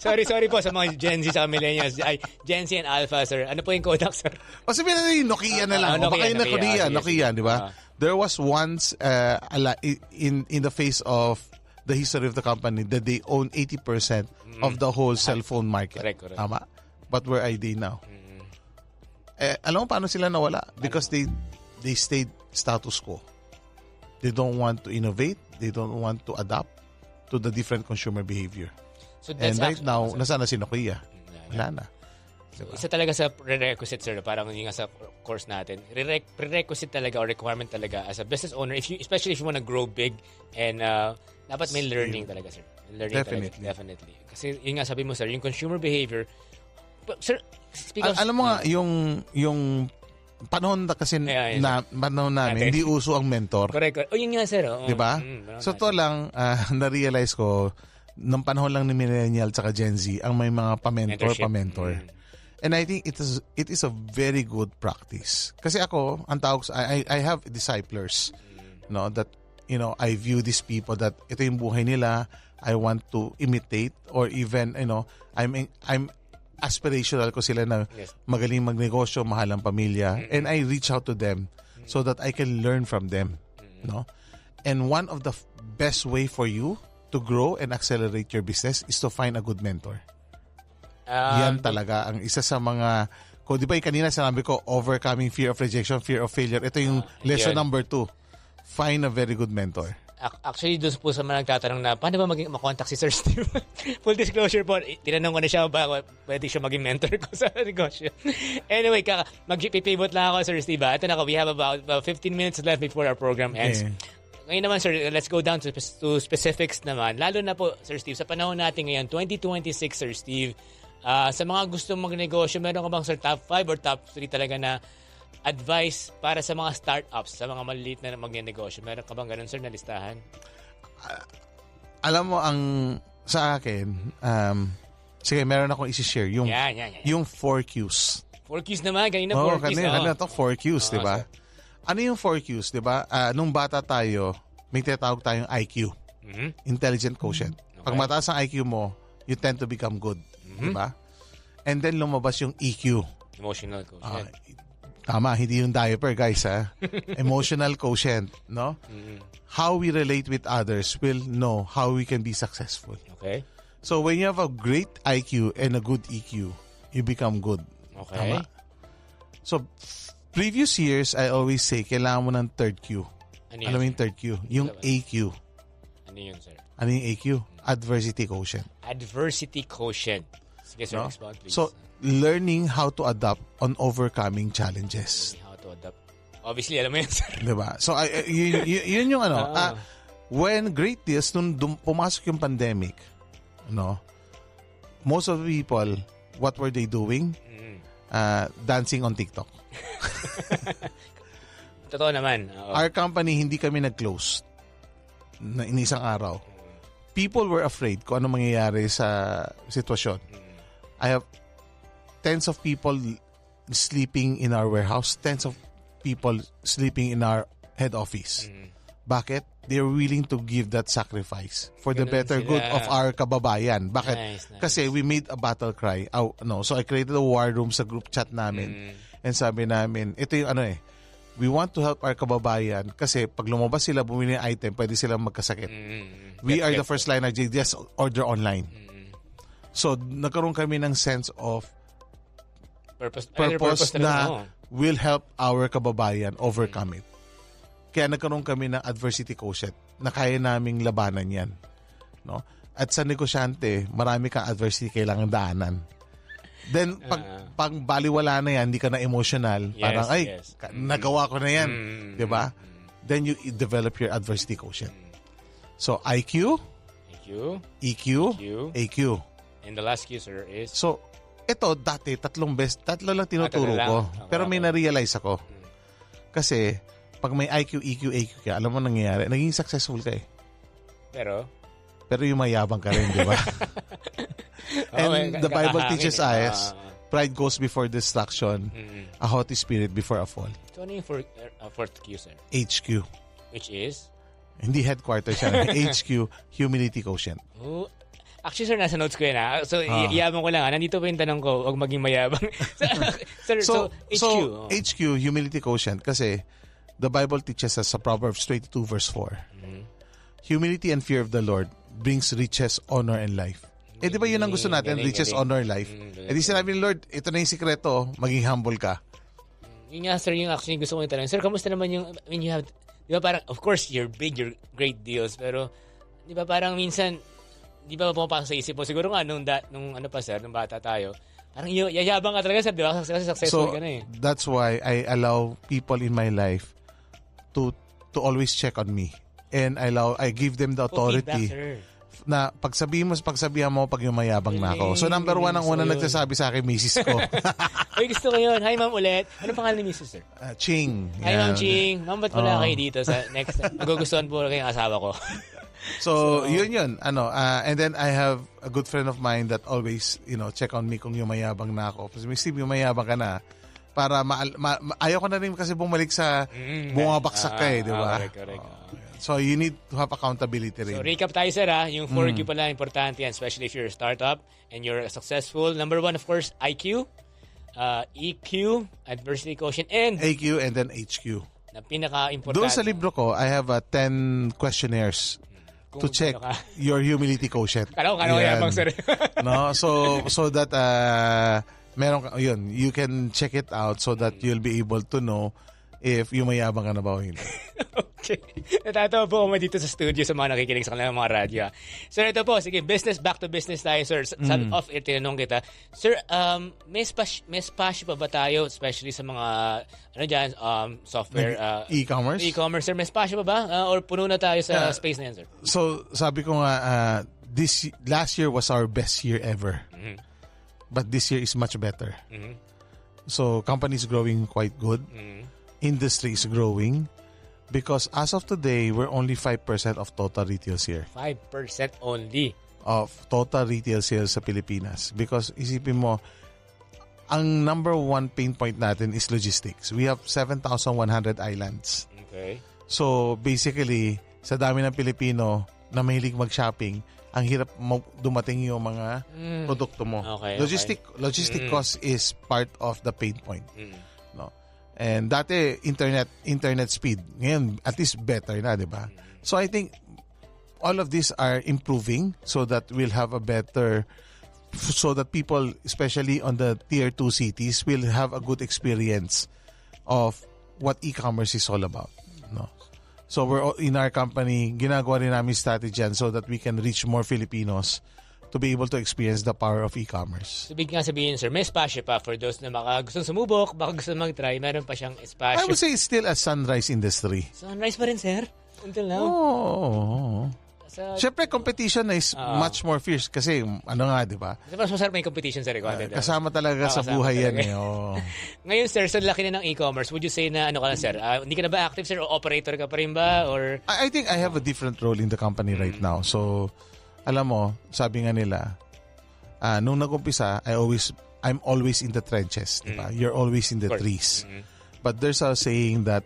sorry po sa mga Gen Z, sa millennials. Ay, Gen Z and Alpha, sir. Ano po yung Kodak, sir? O sabihin na yung Nokia na lang. Nokia, Baka yung Nokia, di ba? There was once, in the face of the history of the company, that they own 80% of the whole cell phone market. Correct. Tama? But where are they now? Alam mo paano sila nawala? Because they stayed status quo. They don't want to innovate. They don't want to adapt to the different consumer behavior. So that's and right now, nasaan na si Nokia? Wala na. So, isa talaga sa prerequisite, sir, parang yung nga sa course natin, prerequisite talaga or requirement talaga as a business owner, especially if you want to grow big, and dapat may learning talaga, sir. Learning definitely. Kasi yung nga sabi mo, sir, yung consumer behavior, sir, speak of... Alam mo nga, yung panahon na kasi panahon namin, hindi uso ang mentor. Correct. O yun nga, sir. Diba? So to lang, na-realize ko, nung panahon lang ni Millennial tsaka Gen Z, ang may mga pa-mentor. And I think it is a very good practice. Kasi ako, ang tawag I have disciplers, no, that I view these people that ito yung buhay nila, I want to imitate, or even I'm aspirational ko sila na magaling magnegosyo, mahal ang pamilya, and I reach out to them so that I can learn from them, no? And one of the best way for you to grow and accelerate your business is to find a good mentor. Yan talaga ang isa sa mga, di ba kanina sinabi ko, overcoming fear of rejection, fear of failure. Ito yung lesson number 2. Find a very good mentor. Actually, doon po sa mga nagtatanong na, paano ba makontak si Sir Steve? Full disclosure po, tinanong ko na siya ba pwede siya maging mentor ko sa negosyo. Anyway, mag-pivot lang ako, Sir Steve. Ito na ko, we have about 15 minutes left before our program ends. Ngayon naman, Sir, let's go down to specifics naman. Lalo na po, Sir Steve, sa panahon natin ngayon, 2026, Sir Steve, sa mga gusto magnegosyo, meron ka bang, Sir, top 5 or top 3 talaga na advice para sa mga startups, sa mga maliliit na magnenegosyo? Meron ka bang ganun, Sir, na listahan? Alam mo, ang sa akin, sige, meron akong isi-share. Yung 4Qs. 4Qs naman, kanina 4Qs. Kanina ito, 4Qs, di ba? Ano yung 4Qs, di ba? Nung bata tayo, may tinatawag tayong IQ. Intelligent quotient. Pag mataas ang IQ mo, you tend to become good. Di ba? And then lumabas yung EQ. Emotional quotient. Tama, hindi yung diaper, guys, ha? Emotional quotient, no? How we relate with others will know how we can be successful. Okay. So when you have a great IQ and a good EQ, you become good. Okay. Tama? So, previous years, I always say, kailangan mo ng third Q. Ano yung third Q? Yung AQ. Ano yun, sir? Ano yung AQ? Adversity quotient. Adversity quotient. Sige, sir, expound, please. So, learning how to adapt on overcoming challenges. Learning how to adapt. Obviously, alam mo yun, sir. Diba? So, yun yung ano. When great deals, nung pumasok yung pandemic, most of the people, what were they doing? Dancing on TikTok. Totoo naman. Our company, hindi kami nag-close na inisang araw. People were afraid kung ano mangyayari sa sitwasyon. I have tens of people sleeping in our warehouse, tens of people sleeping in our head office. Bakit? They're willing to give that sacrifice for the better good of our kababayan. Bakit? Nice. Kasi we made a battle cry. So I created a war room sa group chat namin. And sabi namin, ito yung we want to help our kababayan kasi pag lumabas sila, bumili ng item, pwede silang magkasakit. We are the first line na just order online. So nagkaroon kami ng sense of purpose na will help our kababayan overcome it. Kaya nagkaroon kami ng adversity quotient na kaya naming labanan yan. No? At sa negosyante, marami kang adversity kailangan daanan. Then, pag baliwala na yan, hindi ka na emotional, parang, nagawa ko na yan. Diba? Then you develop your adversity quotient. So, IQ, EQ, AQ. And the last Q, sir, is? So, ito, dati, tatlo lang tinuturo ko. Pero may na-realize ako. Kasi, pag may IQ, EQ, AQ ka, alam mo nangyayari, naging successful ka eh. Pero yung mayabang ka rin, di ba? And the Bible teaches us, pride goes before destruction, a haughty spirit before a fall. So, ano yung fourth Q, sir? HQ. Which is? Hindi headquarters siya. HQ, humility quotient. Oh. Actually, sir, nasa notes ko yun, ha? So, iyabang ko lang, ha? Nandito pa yung tanong ko, huwag maging mayabang. Sir, so, HQ. So, HQ, humility quotient, kasi the Bible teaches us sa Proverbs 22 verse 4. Humility and fear of the Lord brings riches, honor, and life. Di ba yun ang gusto natin? Riches, honor, life. Di sinabi ni Lord, ito na yung sikreto, maging humble ka. Yun nga, sir, yung actually gusto ko yung tanong. Sir, kamusta naman yung, you have, di ba parang, of course, you're big, you're great deals, pero, di ba parang minsan, di ba pumapasok sa isip mo? Siguro nga, nung ano pa, sir, nung bata tayo, parang yayabang ka talaga, sir, di ba? Kasi successful ka na eh. That's why I allow people in my life to always check on me. And I give them the authority na pagsabihan mo pag yumayabang na ako. So number 1 ang unang nagsasabi sa akin, misis ko. Uy, gusto ko yun. Hi, ma'am, ulit. Ano pangalan ni misis, sir? Ching. Hi, ma'am Ching. Ma'am, ba't wala kayo dito sa next? Magugustuhan po kayong asawa ko. So yun. And then I have a good friend of mine that always, check on me kung yumayabang na ako. Kasi Steve, yumayabang ka na. Para ayaw ko na rin kasi bumalik sa bumabaksak ka eh, di ba? Correct. So you need to have accountability rin. So recap tayo, sir, ha? Yung 4Q pala, importante yan, especially if you're a startup and you're successful. Number 1, of course, IQ, EQ, adversity quotient, and AQ, and then HQ. Na pinaka-importante. Doon sa libro ko, I have 10 questionnaires Kung to check ano ka. your humility quotient. Kala ko yabang, sir. No, so that meron ka, yun, you can check it out so that you'll be able to know if yumayabang ka na ba o hindi. Okay. Natatawa po ako dito sa studio sa mga nakikinig sa kanilang mga radyo. Sir, ito po, sige, back to business tayo, sir. Off air, tinanong kita. Sir, may spasyo pa ba tayo, especially sa mga, software? E-commerce? E-commerce, sir. May spasyo pa ba? Or puno na tayo sa space na yan, sir? So, sabi ko nga, last year was our best year ever. But this year is much better. So, company is growing quite good. Industry is growing. Because as of today, we're only 5% of total retail sales. 5% only? Of total retail sales sa Pilipinas. Because isipin mo, ang number one pain point natin is logistics. We have 7,100 islands. Okay. So basically, sa dami ng Pilipino na mahilig mag-shopping, ang hirap dumating yung mga produkto mo. Okay, Logistic cost is part of the pain point. No? And dati, internet speed. Ngayon, at least better na, di ba? So I think all of these are improving so that we'll have a better, so that people, especially on the tier 2 cities, will have a good experience of what e-commerce is all about. No? So we're in our company, ginagawa rin namin strategy yan so that we can reach more Filipinos to be able to experience the power of e-commerce. So, big nga sabihin, sir, may espasyo pa for those na gustong sumubok, baka gusto mag-try, meron pa siyang espasyo. I would say it's still a sunrise industry. Sunrise pa rin, sir? Until now? Oo. Siyempre, competition is much more fierce kasi, di ba? Mas masarap may competition sa record. Kasama talaga sa buhay yan. Ngayon, sir, sa laki na ng e-commerce, would you say na, sir, hindi ka na ba active, sir, o operator ka pa rin ba? Or I think I have a different role in the company right now. So, alam mo, sabi nga nila, nung nag-umpisa, I'm always in the trenches. Diba? You're always in the trees. But there's a saying that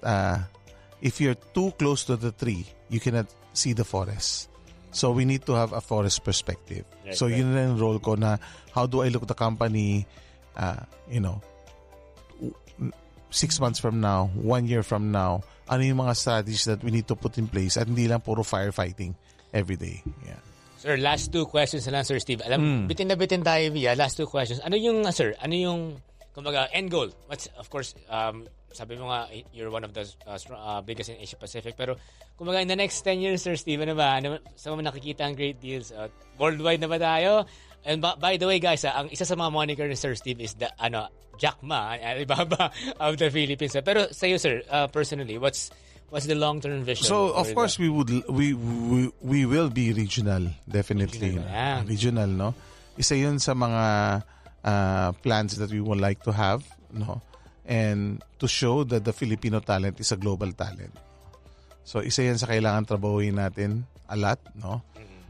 if you're too close to the tree, you cannot see the forest. So we need to have a forest perspective. Right, so yun na yung role ko na how do I look at the company, 6 months from now, 1 year from now, ano yung mga strategies that we need to put in place at hindi lang puro firefighting every day. Yeah. Sir, last 2 questions na lang, Sir Steve. Alam, bitin na bitin tayo via last 2 questions. Ano yung, sir, kumbaga, end goal? Of course, sabi mo nga, you're one of the biggest in Asia Pacific. Pero, kumbaga, in the next 10 years, Sir Steve, saan mo nakikita ang great deals? Worldwide na ba tayo? And by the way, guys, ang isa sa mga moniker ni Sir Steve is the, Jack Ma, Alibaba of the Philippines. Pero sa'yo, sir, personally, what's the long-term vision? So, of course, we will be regional, definitely. Regional, no? Isa yun sa mga plans that we would like to have, no? And to show that the Filipino talent is a global talent. So, isa yan sa kailangan trabahuin natin a lot, no?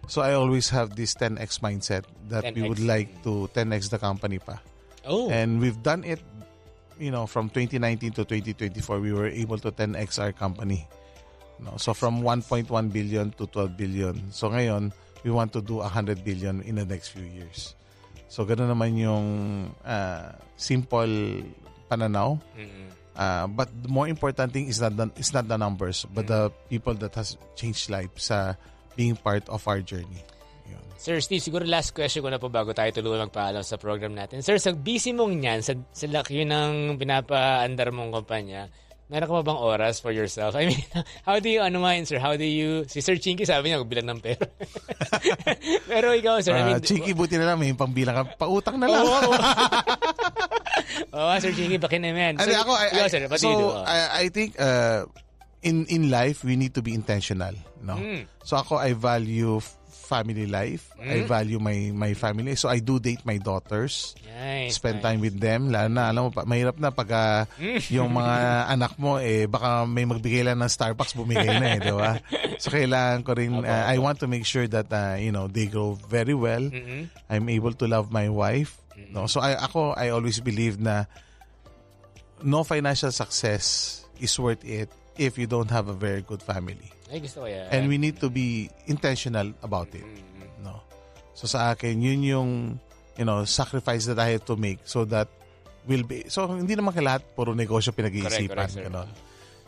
So, I always have this 10x mindset that 10X. We would like to 10x the company pa. Oh. And we've done it, from 2019 to 2024, we were able to 10x our company. No? So, from 1.1 billion to 12 billion. So, ngayon, we want to do 100 billion in the next few years. So, gano'n naman yung simple pananaw. But the more important thing is not the numbers, but the people that has changed lives being part of our journey. Yun. Sir Steve, siguro last question ko na po bago tayo tuluyan magpaalam sa program natin. Sir, sa busy mong yan, sa laki ng pinapaandar mong kumpanya, meron ka ba bang oras for yourself? I mean, how do you unwind, sir? How do you... Si Sir Chinky sabi niya, magbilang ng pera. Pero ikaw, sir, Chinky, buti na lang, may pambilang ka. Pautang na lang. Sir Chinky, bakin naman. So, ikaw, sir, what do you do? I think in life, we need to be intentional. No? So ako, I value family life. I value my family. So I do date my daughters. Nice, spend time with them. Lalo na, alam mo, mahirap na pag yung mga anak mo, baka may magbigay lang ng Starbucks, bumigay na di ba? So kailangan ko rin, I want to make sure that, they grow very well. I'm able to love my wife. No? So I always believe na no financial success is worth it if you don't have a very good family. Ay, gusto ko yan. And we need to be intentional about it. No. So sa akin, yun yung sacrifice that I have to make so that we'll be... So hindi naman kay lahat puro negosyo pinag-iisipan. Correct,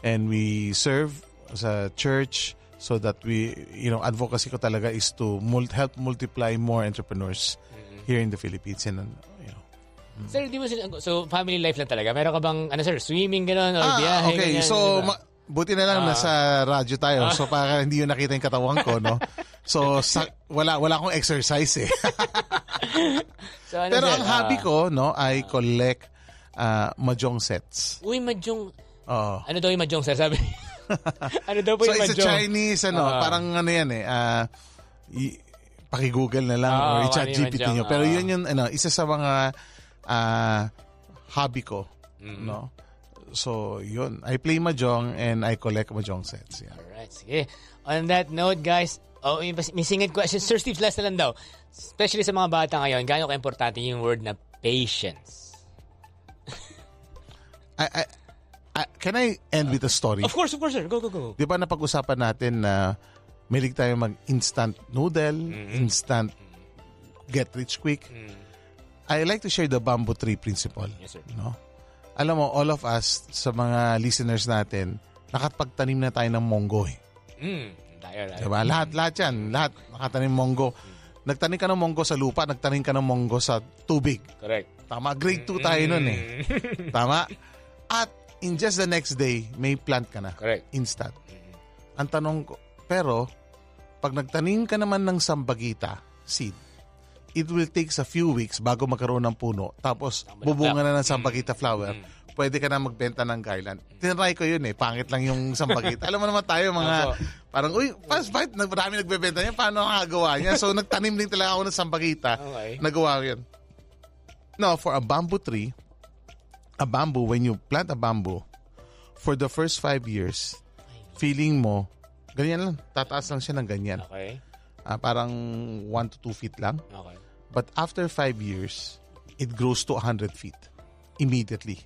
And we serve sa church, so that we, advocacy ko talaga is to help multiply more entrepreneurs here in the Philippines. And, Sir, di mo so family life lang talaga? Meron ka bang, sir, swimming gano'n or biyahe? Okay, ganyan, so diba? buti na lang nasa radyo tayo. So para hindi yun nakita yung katawan ko, no? So wala akong exercise eh. So, Pero sir, ang hobby ko, no, I collect mahjong sets. Uy, mahjong. Oo. Ano daw yung mahjong, sir? Sabi. Ano daw po So yung it's a mahjong? Chinese, parang yan eh. Paki-Google na lang or i-chat GPT nyo. Pero yun yung, isa sa mga hobby ko, no? So, yun. I play mahjong and I collect mahjong sets. Yeah. Alright, sige. On that note, guys, may singing question. Sir Steve, last na lang daw. Especially sa mga bata ngayon, gaano ka-importante yung word na patience? Can I end with a story? Of course, sir. Go. Di ba napag-usapan natin na mahilig tayo mag-instant noodle, instant get rich quick? I like to share the bamboo tree principle. Yes, sir. No? Alam mo, all of us, sa mga listeners natin, nakapagtanim na tayo ng monggo eh. Tayo. Diba? Lahat yan. Lahat nakatanim monggo. Nagtanim ka ng monggo sa lupa, nagtanim ka ng monggo sa tubig. Correct. Tama? Grade 2 tayo nun eh. Tama? At in just the next day, may plant ka na. Correct. Instant. Ang tanong ko, pero, pag nagtanim ka naman ng sambagita, seed, it will take a few weeks bago magkaroon ng puno. Tapos, bubunga na ng sambagita flower. Pwede ka na magbenta ng garland. Tinry ko yun eh. Pangit lang yung sambagita. Alam mo naman tayo mga, parang, fast fight, marami nagbebenta niya. Paano nakagawa niya? So, nagtanim din talaga ako ng sambagita. Okay. Nagawa ko yun. No, for a bamboo tree, when you plant a bamboo, for the first 5 years, feeling mo, ganyan lang. Tataas lang siya ng ganyan. Okay. Parang 1 to 2 feet lang. Okay. But after 5 years, it grows to 100 feet immediately.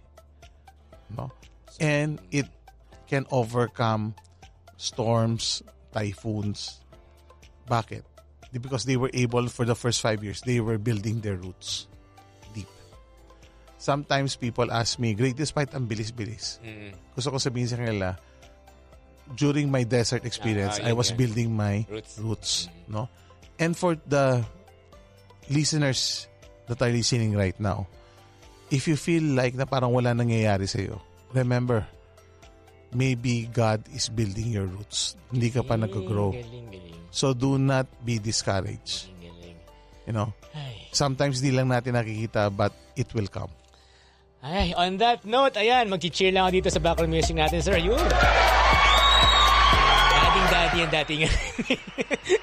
No? And it can overcome storms, typhoons. Bakit? Because they were able, for the first 5 years, they were building their roots deep. Sometimes people ask me, Great, despite ang bilis-bilis. Gusto ko sabihin sa kanila, during my desert experience, I was building my roots. No? And for the listeners that are listening right now, if you feel like na parang wala nangyayari sa'yo, remember, maybe God is building your roots. Hindi ka pa nag-grow. So do not be discouraged. Sometimes di lang natin nakikita, but it will come. Ay, on that note, ayan, mag-cheer lang ako dito sa background music natin, sir. Ayun. Daddy and dating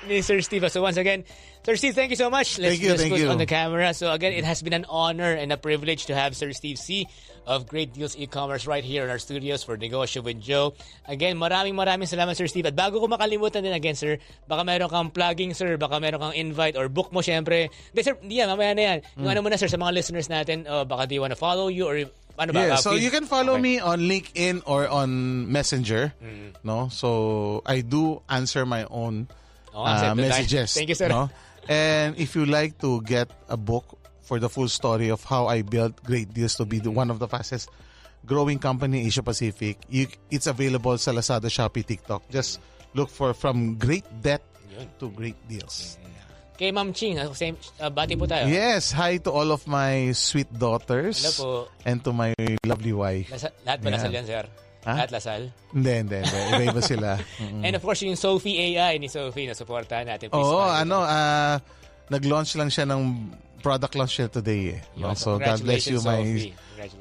ni Sir Steve. So once again, Sir Steve, thank you so much. Let's thank put you on the camera. So again, it has been an honor and a privilege to have Sir Steve C. of Great Deals E-Commerce right here in our studios for Negosyo with Joe. Again, maraming salamat, Sir Steve. At bago ko makalimutan din again, sir, baka meron kang plugging, sir, baka meron kang invite or book mo, syempre. Hindi, sir, mamaya na yan. Yung ano muna, sir, sa mga listeners natin, baka do you wanna follow you or ano ba? Yeah, so you can follow me on LinkedIn or on Messenger. No, so I do answer my own messages. Thank you, sir. No? And if you like to get a book for the full story of how I built Great Deals to be one of the fastest growing company in Asia Pacific, it's available sa Lazada, Shopee, TikTok. Just look for From Great Debt to Great Deals. Kay Ma'am Ching, same, bati po tayo. Yes, hi to all of my sweet daughters. Hello po. And to my lovely wife. Lahat ba Lasal yan, sir? Lahat Lasal? Hindi. Iba sila. And of course, yung Sophie AI ni Sophie na supportahan natin. Nag-launch lang siya ng product launch siya today. So God bless you,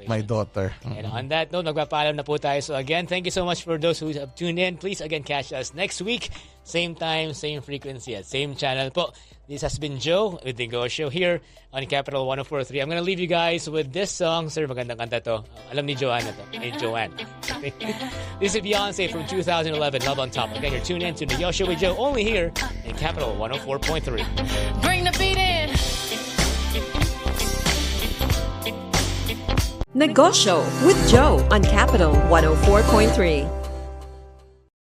my daughter. And on that note, magpapaalam na po tayo. So again, thank you so much for those who have tuned in. Please again catch us next week. Same time, same frequency at same channel po. This has been Joe with the Go Show here on Capital 104.3. I'm gonna leave you guys with this song. Sir, magandang kanta to. Alam ni Joanne na to. Joanne. This is Beyonce from 2011, Love on Top. Again, you're tuned in to the Go Show with Joe only here in Capital 104.3. Bring the beat in. Negosyo with Joe on Capital 104.3.